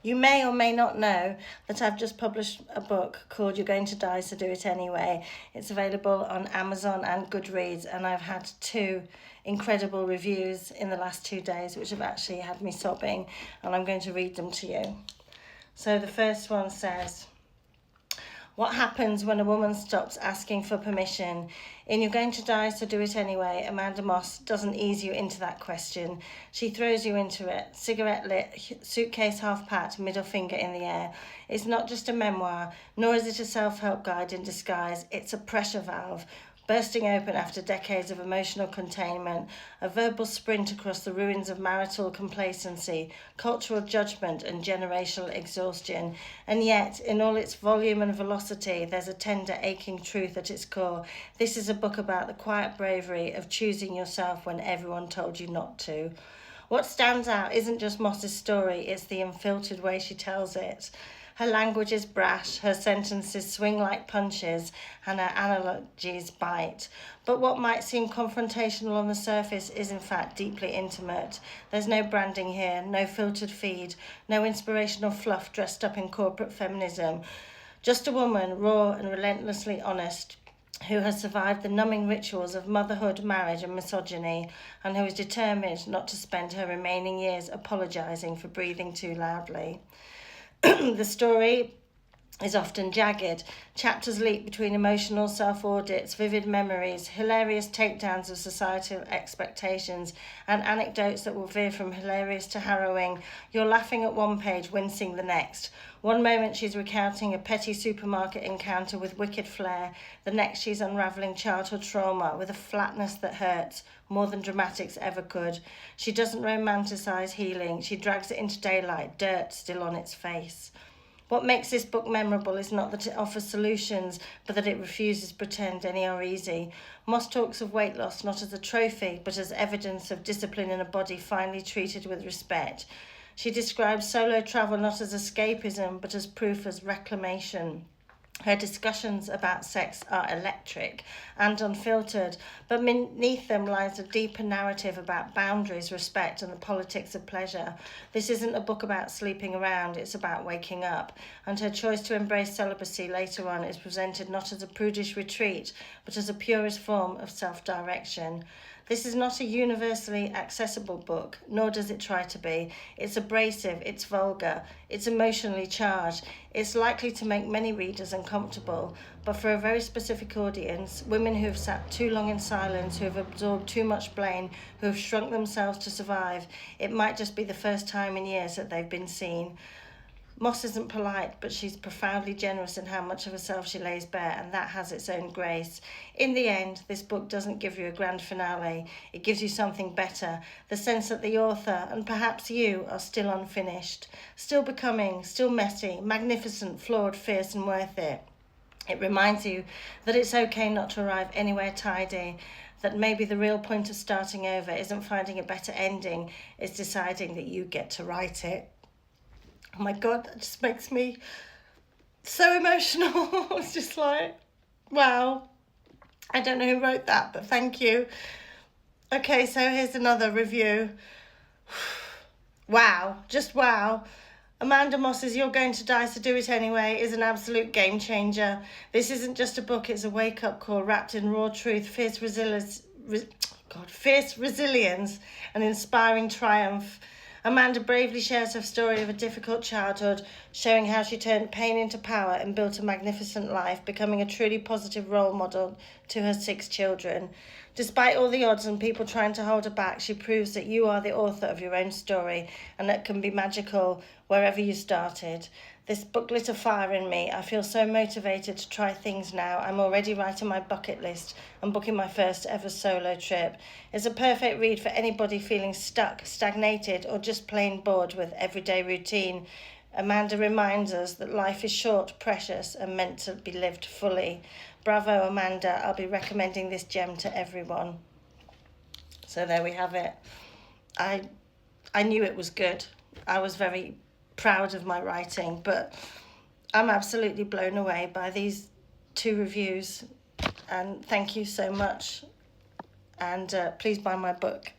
You may or may not know that I've just published a book called You're Going to Die, So Do It Anyway. It's available on Amazon and Goodreads, and I've had 2 incredible reviews in the last 2 days, which have actually had me sobbing, and I'm going to read them to you. So the first one says, what happens when a woman stops asking for permission? In You're Going to Die, So Do It Anyway, Amanda Moss doesn't ease you into that question. She throws you into it, cigarette lit, suitcase half packed, middle finger in the air. It's not just a memoir, nor is it a self-help guide in disguise. It's a pressure valve, bursting open after decades of emotional containment, a verbal sprint across the ruins of marital complacency, cultural judgment and generational exhaustion. And yet, in all its volume and velocity, there's a tender, aching truth at its core. This is a book about the quiet bravery of choosing yourself when everyone told you not to. What stands out isn't just Moss's story, it's the unfiltered way she tells it. Her language is brash, her sentences swing like punches, and her analogies bite. But what might seem confrontational on the surface is in fact deeply intimate. There's no branding here, no filtered feed, no inspirational fluff dressed up in corporate feminism. Just a woman, raw and relentlessly honest, who has survived the numbing rituals of motherhood, marriage and misogyny, and who is determined not to spend her remaining years apologising for breathing too loudly. The story is often jagged. Chapters leap between emotional self-audits, vivid memories, hilarious takedowns of societal expectations, and anecdotes that will veer from hilarious to harrowing. You're laughing at one page, wincing the next. One moment she's recounting a petty supermarket encounter with wicked flair. The next she's unravelling childhood trauma with a flatness that hurts more than dramatics ever could. She doesn't romanticise healing. She drags it into daylight, dirt still on its face. What makes this book memorable is not that it offers solutions, but that it refuses to pretend any are easy. Moss talks of weight loss not as a trophy, but as evidence of discipline in a body finally treated with respect. She describes solo travel not as escapism, but as proof as reclamation. Her discussions about sex are electric and unfiltered, but beneath them lies a deeper narrative about boundaries, respect, and the politics of pleasure. This isn't a book about sleeping around, it's about waking up, and her choice to embrace celibacy later on is presented not as a prudish retreat, but as a purest form of self-direction. This is not a universally accessible book, nor does it try to be. It's abrasive, it's vulgar, it's emotionally charged. It's likely to make many readers uncomfortable, but for a very specific audience, women who have sat too long in silence, who have absorbed too much blame, who have shrunk themselves to survive, it might just be the first time in years that they've been seen. Moss isn't polite, but she's profoundly generous in how much of herself she lays bare, and that has its own grace. In the end, this book doesn't give you a grand finale. It gives you something better, the sense that the author, and perhaps you, are still unfinished, still becoming, still messy, magnificent, flawed, fierce, and worth it. It reminds you that it's okay not to arrive anywhere tidy, that maybe the real point of starting over isn't finding a better ending, it's deciding that you get to write it. Oh my God, that just makes me so emotional. It's just like, wow. I don't know who wrote that, but thank you. Okay, so here's another review. Wow, just wow. Amanda Moss's You're Going to Die, So Do It Anyway is an absolute game changer. This isn't just a book, it's a wake-up call wrapped in raw truth, fierce resilience, and inspiring triumph. Amanda bravely shares her story of a difficult childhood, showing how she turned pain into power and built a magnificent life, becoming a truly positive role model to her 6 children. Despite all the odds and people trying to hold her back, she proves that you are the author of your own story and that can be magical wherever you started. This book lit a fire in me. I feel so motivated to try things now. I'm already writing my bucket list and booking my first ever solo trip. It's a perfect read for anybody feeling stuck, stagnated, or just plain bored with everyday routine. Amanda reminds us that life is short, precious, and meant to be lived fully. Bravo, Amanda. I'll be recommending this gem to everyone. So there we have it. I knew it was good. I was very proud of my writing, but I'm absolutely blown away by these 2 reviews, and thank you so much, and please buy my book.